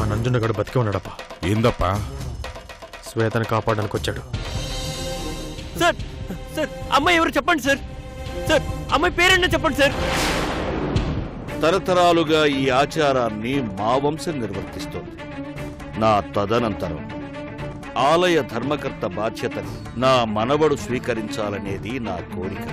ఆ నంజుండగడు బతికే ఉన్నాడప్పా. ఏందప్పా? శ్వేతను కాపాడడానికి వచ్చాడు. సార్ సార్ అమ్మాయి ఎవరు చెప్పండి సార్. సార్ అమ్మాయి పేరేంటో చెప్పండి సార్. తరతరాలుగా ఈ ఆచారాన్ని మా వంశం నిర్వర్తిస్తోంది. నా తదనంతరం ఆలయ ధర్మకర్త బాధ్యతను నా మనవడు స్వీకరించాలనేది నా కోరిక.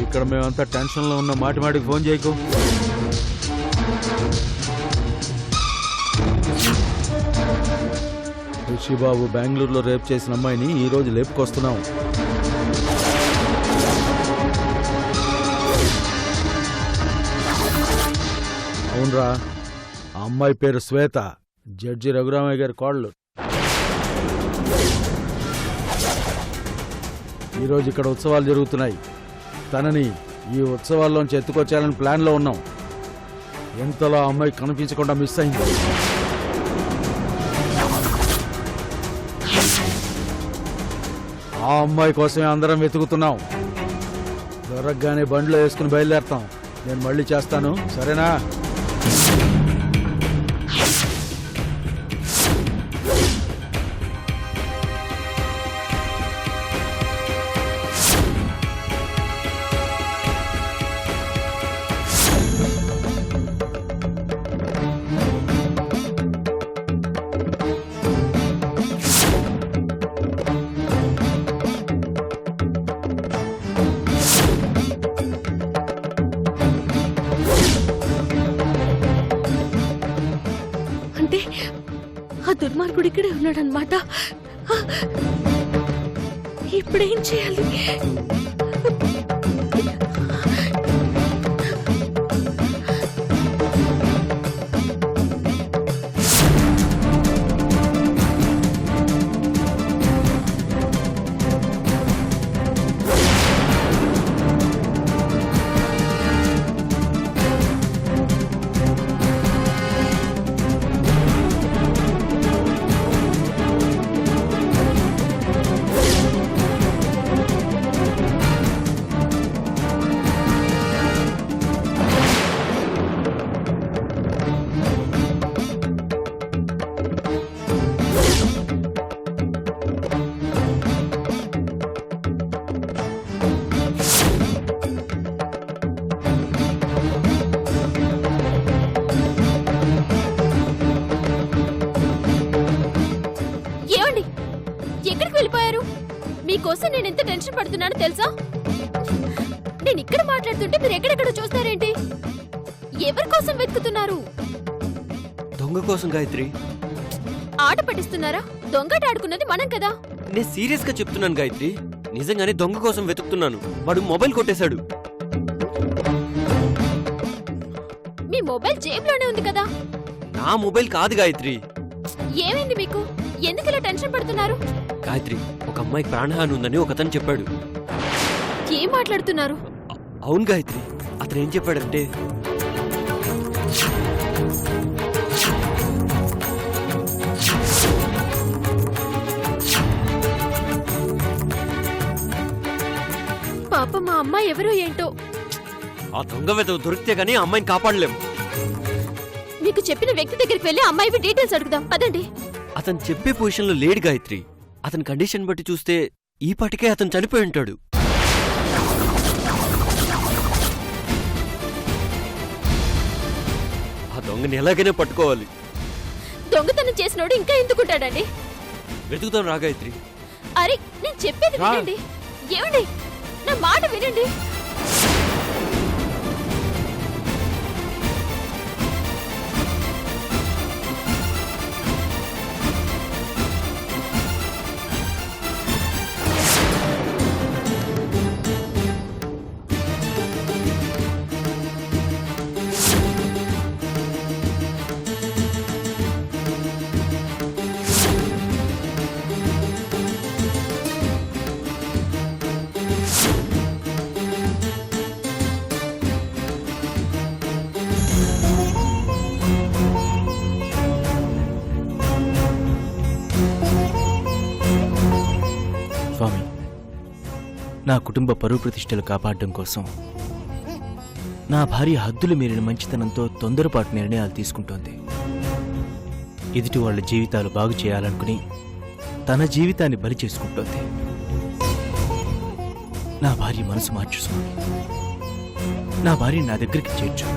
ఇక్కడ మేమంతా టెన్షన్లో ఉన్న మాటికి ఫోన్ చేయకు. ఋషిబాబు బెంగళూరులో రేప్ చేసిన అమ్మాయిని ఈరోజు లేపుకొస్తున్నాం. అవునరా, ఆ అమ్మాయి పేరు శ్వేత, జడ్జి రఘురామయ్య గారి కోడలు. ఈరోజు ఇక్కడ ఉత్సవాలు జరుగుతున్నాయి. తనని ఈ ఉత్సవాల్లోంచి ఎత్తుకొచ్చాలని ప్లాన్లో ఉన్నాం. ఎంతలో ఆ అమ్మాయి కనిపించకుండా మిస్ అయింది. ఆ అమ్మాయి కోసమే అందరం వెతుకుతున్నాం. దొరకగానే బండిలో వేసుకుని బయలుదేరతాం. నేను మళ్ళీ చేస్తాను, సరేనా? ఆ దుర్మార్గుడు ఇక్కడే ఉన్నాడనమాట. ఇప్పుడేం చేయాలి? మీకోసం నేను ఎంత టెన్షన్ పడుతున్నానో తెలుసా? నేను ఇక్కడ మాట్లాడుతుంటే మీరు ఎక్కడెక్కడ చూస్తారేంటి? ఎవరి కోసం వెతుకుతున్నారు? దొంగ కోసం గాయత్రి. ఆట పట్టిస్తున్నారా? దొంగట ఆడుకున్నది మనం కదా. నేను సీరియస్ గా చెప్తున్నాను గాయత్రి, నిజంగానే దొంగ కోసం వెతుకుతున్నాను. వాడు మొబైల్ కొట్టేశాడు. మీ మొబైల్ జేబులోనే ఉంది కదా. నా మొబైల్ కాదు గాయత్రి. ఏమైంది మీకు? ఎందుకు ఇలా టెన్షన్ పడుతున్నారు? గాయత్రి, ఒక అమ్మాయికి ప్రాణహాని ఉందని ఒకతను చెప్పాడు. ఏం మాట్లాడుతున్నారు? అవును గాయత్రి, అతను ఏం చెప్పాడంటే పాప మా అమ్మాయి ఎవరో ఏంటో. ఆ దొంగ వెతకు దొరికితే గానీ అమ్మాయిని కాపాడలేము. మీకు చెప్పిన వ్యక్తి దగ్గరికి వెళ్ళి అమ్మాయి డీటెయిల్స్ అడుగుదాం పదండి. అతను చెప్పే పొజిషన్లో లేడు గాయత్రి. అతని కండిషన్ బట్టి చూస్తే ఈ పాటికే అతను చనిపోయి ఉంటాడు. ఆ దొంగని ఎలాగైనా పట్టుకోవాలి. దొంగతనం చేసినోడు ఇంకా ఎందుకుంటాడండి? వెతుకుతాం రా గాయత్రి. అరే నేను చెప్పేది వినండి. ఏమండి, నా మాట వినండి. స్వామి, నా కుటుంబ పరువు ప్రతిష్టలు కాపాడడం కోసం నా భార్య హద్దులు మీరిన మంచితనంతో తొందరపాటు నిర్ణయాలు తీసుకుంటోంది. ఎదుటి వాళ్ళ జీవితాలు బాగు చేయాలనుకుని తన జీవితాన్ని బలి చేసుకుంటోంది. నా భార్య మనసు మార్చు స్వామి. నా భార్య నా దగ్గరికి చేర్చు.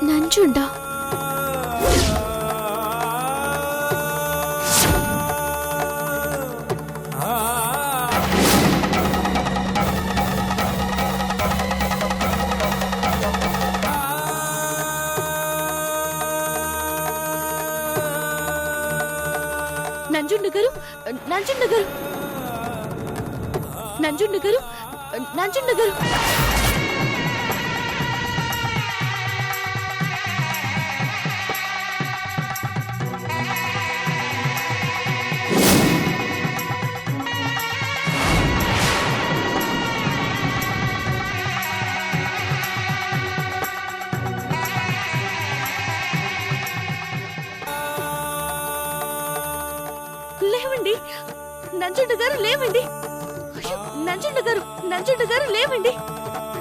నంజుండా, నంజుండ గారు, నంజుండ గారు, నంజుండ గారు, నంజుండ గారు. లేవండి నంజుండ గారు, లేవండి. అయ్యో, నంజుండ గారు, నంజుండ గారు, లేవండి.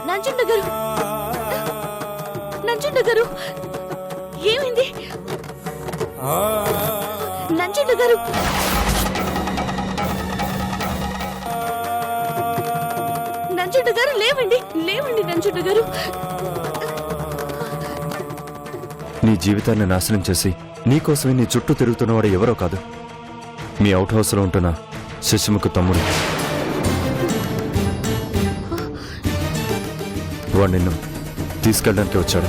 నంజుండ గారు, నంజుండ గారు, ఏమైంది? నంజుండ గారు, నంజుండ గారు, లేవండి, లేవండి. నంజుండ గారు, నీ జీవితాన్ని నాశనం చేసి నీకోసమే నీ చుట్టూ తిరుగుతున్నవాడు ఎవరో కాదు, మీ అవుట్ హౌస్లో ఉంటున్న శశిముఖ తమ్ముడు. వాడు నిన్ను తీసుకెళ్ళడానికి వచ్చాడు.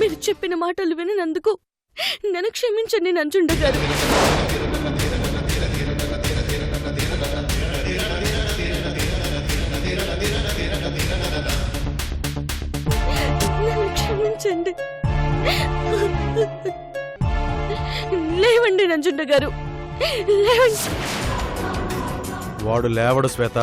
మీరు చెప్పిన మాటలు వినందుకు నన్ను క్షమించండి నంజుండ గారు. క్షమించండి. లేవండి నంజుండ గారు, లేవండి. వాడు లేవడు శ్వేత.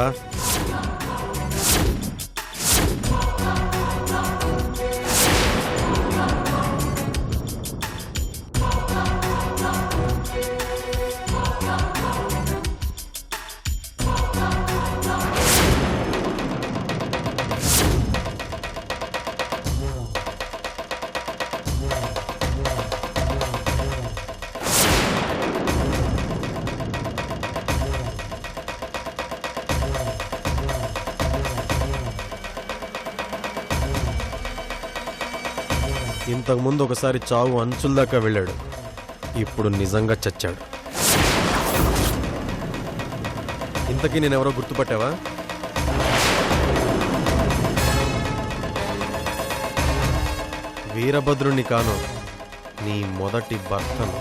ఇంతకుముందు ఒకసారి చావు అంచుల దాకా వెళ్ళాడు. ఇప్పుడు నిజంగా చచ్చాడు. ఇంతకీ నేనెవరో గుర్తుపట్టావా? వీరభద్రుణ్ణి కాను, నీ మొదటి భర్తను.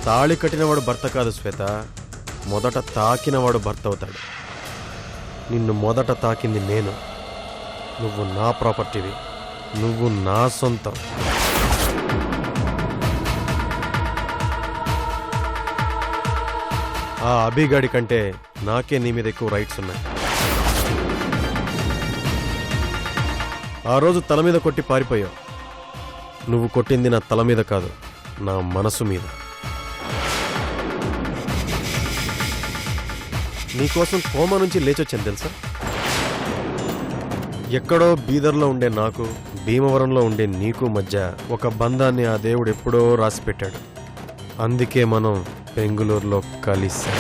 తాళి కట్టినవాడు భర్త కాదు శ్వేత, మొదట తాకినవాడు భర్త అవుతాడు. నిన్ను మొదట తాకింది నేను. నువ్వు నా ప్రాపర్టీవి, నువ్వు నా సొంతం. ఆ అభిగాడి కంటే నాకే నీ మీద ఎక్కువ రైట్స్ ఉన్నాయి. ఆ రోజు తల మీద కొట్టి పారిపోయావు. నువ్వు కొట్టింది నా తల మీద కాదు, నా మనసు మీద. నీకోసం కోమా నుంచి లేచొచ్చాను తెలుసా. ఎక్కడో బీదర్లో ఉండే నాకు, భీమవరంలో ఉండే నీకు మధ్య ఒక బంధాన్ని ఆ దేవుడు ఎప్పుడో రాసి పెట్టాడు. అందుకే మనం బెంగుళూరులో కలిసాం.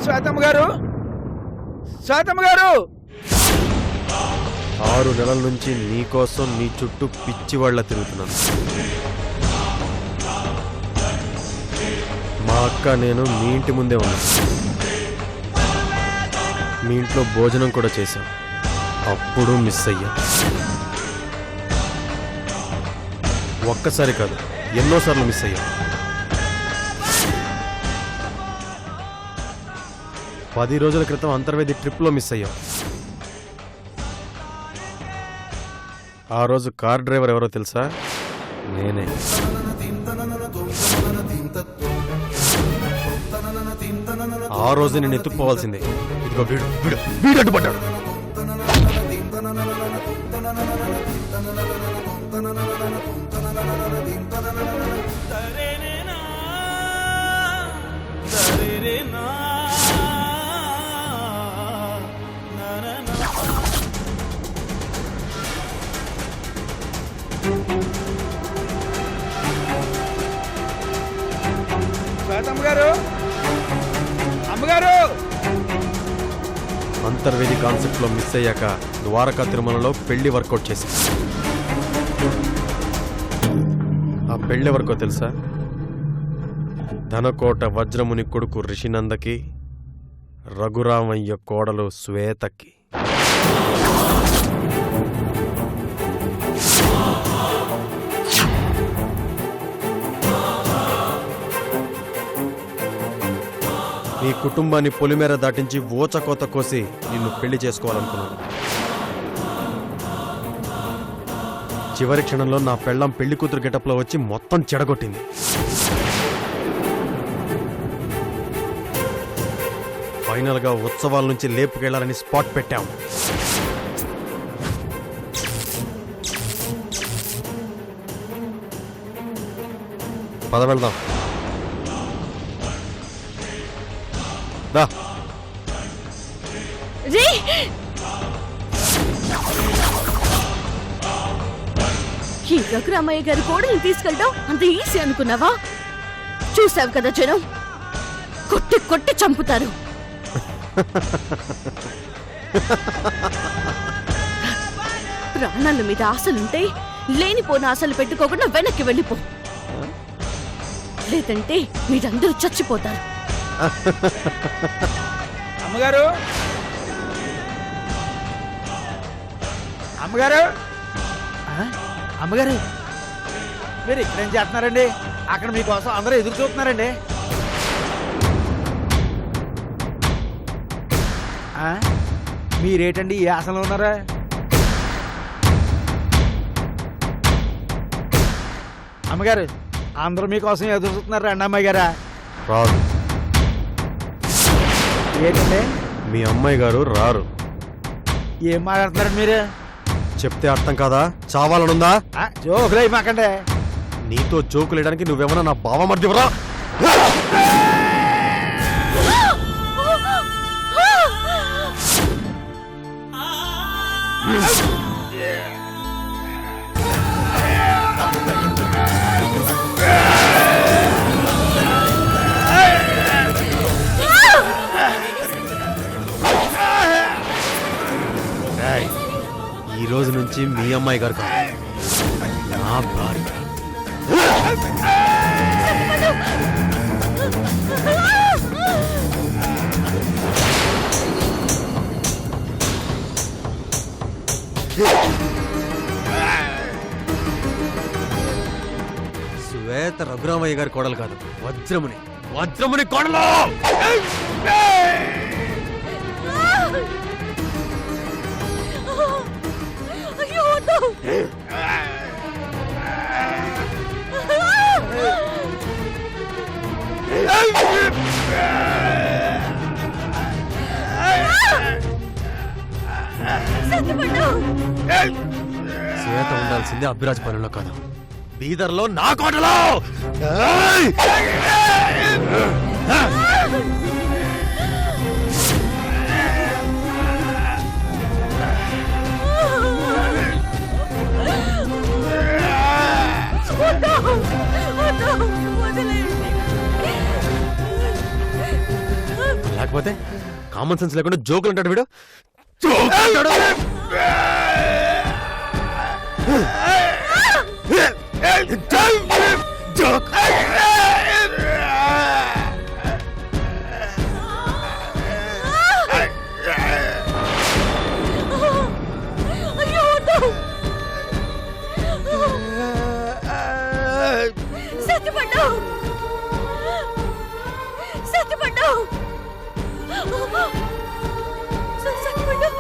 శ్వేతమ్మ గారు, శ్వేతమ్మ గారు! 6 నెలల నుంచి నీకోసం నీ చుట్టూ పిచ్చివాళ్ల తిరుగుతున్నాను. మా అక్క నేను మీ ఇంటి ముందే ఉన్నాను. మీ ఇంట్లో భోజనం కూడా చేశాం. అప్పుడు మిస్ అయ్యా. ఒక్కసారి కాదు, ఎన్నోసార్లు మిస్ అయ్యా. 10 రోజుల క్రితం అంతర్వేది ట్రిప్లో మిస్ అయ్యాం. ఆ రోజు కార్ డ్రైవర్ ఎవరో తెలుసా? నేనే. ఆ రోజు నేను ఎత్తుకుపోవాల్సిందే. ఇదిగో వీడు వీడు వీడు అడ్డుపడ్డాడు. శ్వేతమ్మ గారు, అమ్మగారు! అంతర్వేది కాన్సెప్ట్ లో మిస్ అయ్యాక ద్వారకా తిరుమలలో పెళ్లి వర్కౌట్ చేశా. ఆ పెళ్లి ఎవరికో తెలుసా? ధనకోట వజ్రముని కొడుకు రిషినందకి, రఘురామయ్య కోడలు శ్వేతకి. నీ కుటుంబాన్ని పొలిమేర దాటించి ఓచకోత కోసి నిన్ను పెళ్లి చేసుకోవాలనుకున్నాను. చివరి క్షణంలో నా పెళ్ళాం పెళ్లి కూతురు గెటప్లో వచ్చి మొత్తం చెడగొట్టింది. ఫైనల్గా ఉత్సవాల నుంచి లేపుకెళ్లాలని స్పాట్ పెట్టాం. పద వెళ్దాం. దా. ఈ రఘురామయ్య గారి కోడల్ని తీసుకెళ్ళడం అంత ఈజీ అనుకున్నావా? చూసావు కదా జనం, కొట్టి కొట్టి చంపుతారు. ప్రాణాల మీద ఆశలుంటే లేనిపోని ఆశలు పెట్టుకోకుండా వెనక్కి వెళ్ళిపో, లేదంటే మీరందరూ చచ్చిపోతారు. అమ్మగారు, అమ్మగారు! అమ్మగారు, మీరు ఇక్కడేం చేస్తున్నారండి? అక్కడ మీకోసం అందరూ ఎదురు చూస్తున్నారండి. మీరేటండి ఈ ఆసనలో ఉన్నారా? అమ్మగారు, అందరూ మీకోసం ఎదురు చూస్తున్నారు. రండి అమ్మాయి గారా. రాదు. ఏంటండి? మీ అమ్మాయి గారు రారు. ఏం మాట్లాడుతున్నారండి మీరు? చెప్తే అర్థం కాదా? చావాలనుందా? జోకులు అయిపోకండి. నీతో జోకులు వేయడానికి నువ్వేమన్నా నా బావమర్దివరా? ఏయ్, ఈ రోజు నుంచి మీ అమ్మాయి గారు కాదు, నా భార్య. శ్వేత రఘురామయ్య గారి కోడలు కాదు, వజ్రముని, వజ్రముని కోడలు. అయ్యో వద్దు. సత్యపండు. శ్వేత ఉండాల్సింది అభిరాజ్ పనుల్లో కాదు, బీదర్లో నా కోటలో. ఏయ్! లేకపోతే కామన్ సెన్స్ లేకుండా జోకులు అంటాడు వీడు. జోకులు అంటాడు. అయ్యో వద్దు. సత్యపండు. సత్యపండు. సత్యపండు.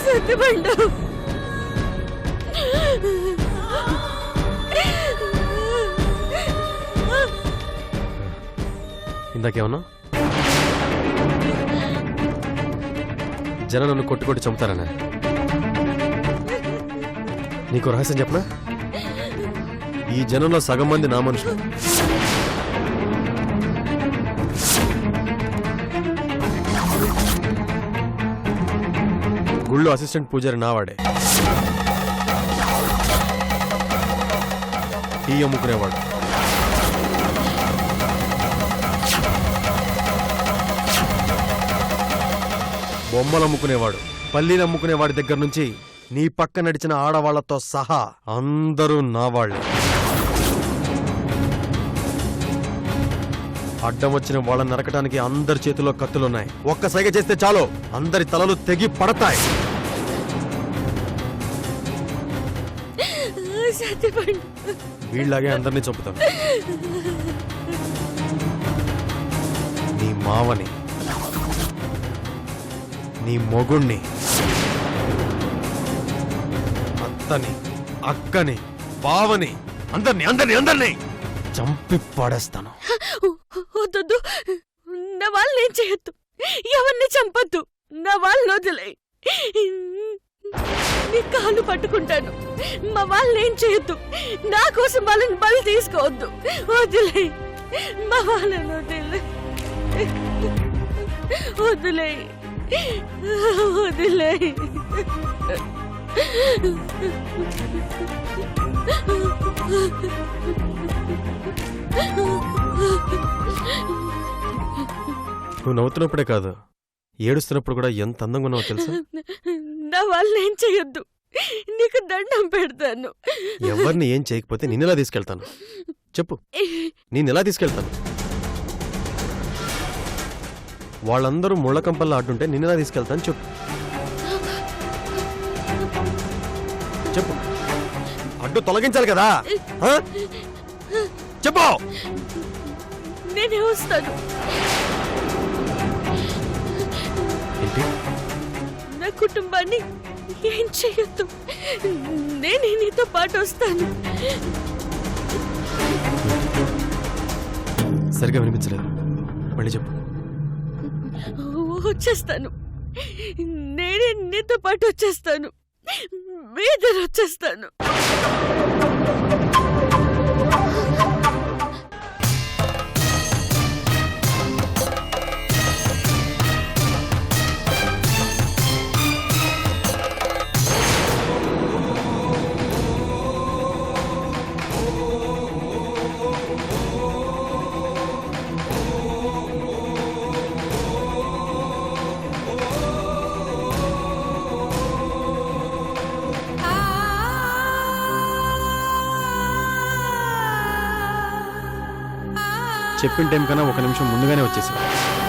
సత్యపండు. ఇందాకేమన్నా జనం నన్ను కొట్టి చంపుతారనే. నీకు రహస్యం చెప్పనా? ఈ జనంలో సగం మంది నా మనుషులు. గుళ్ళో అసిస్టెంట్ పూజారి నావాడే, టీ అమ్ముకునేవాడు, బొమ్మలు అమ్ముకునేవాడు, పల్లీలు అమ్ముకునేవాడి దగ్గర నుంచి నీ పక్క నడిచిన ఆడవాళ్లతో సహా అందరూ నావాళ్లే. అడ్డం వచ్చిన వాళ్ళని నరకటానికి అందరి చేతిలో కత్తులున్నాయి. ఒక్క సైగ చేస్తే చాలు అందరి తలలు తెగి పడతాయి. సత్యపండు. వీళ్ళలాగే అందరినీ చంపుతాను. నీ మావని, నీ మొగుణ్ణి, అత్తని, అక్కని, బావని, అందరినీ అందరినీ అందరినీ చంపి పడేస్తాను. వద్దొద్దు. నా వాళ్ళని ఏం చేయొద్దు. ఎవరిని చంపొద్దు. నా వాళ్ళని వదిలే. నీ కాళ్ళు పట్టుకుంటాను. మా వాళ్ళని ఏం చేయొద్దు. నా కోసం వాళ్ళని బలి తీసుకోవద్దు. వదిలే. మా వాళ్ళని వదిలే. వదిలే. వదిలే. నువ్వు నవ్వుతున్నప్పుడే కాదు, ఏడుస్తున్నప్పుడు కూడా ఎంత అందంగా ఉన్నావో తెలుసా? నా వాళ్ళని ఏం చేయొద్దు. నీకు దండం పెడతాను. ఎవరిని ఏం చేయకపోతే నిన్నెలా తీసుకెళ్తాను చెప్పు? నేనెలా తీసుకెళ్తాను? వాళ్ళందరూ ముళ్ళకంపల్లో ఆడుంటే నిన్నెలా తీసుకెళ్తాను చెప్పు? చెప్పు. అడ్డు తొలగించాలి కదా? ఆ? చెప్పు. నేనే వస్తాను. ఏంటి? నా కుటుంబాన్ని ఏం చేయొద్దు. నేనే నీతో పాటు వస్తాను. సరిగా వినిపించలేదు, మళ్ళీ చెప్పు. వచ్చేస్తాను. నేనే నీతో పాటు వచ్చేస్తాను. మీదరు వచ్చేస్తాను. చెప్పిన టైం కన్నా ఒక నిమిషం ముందుగానే వచ్చేసావు.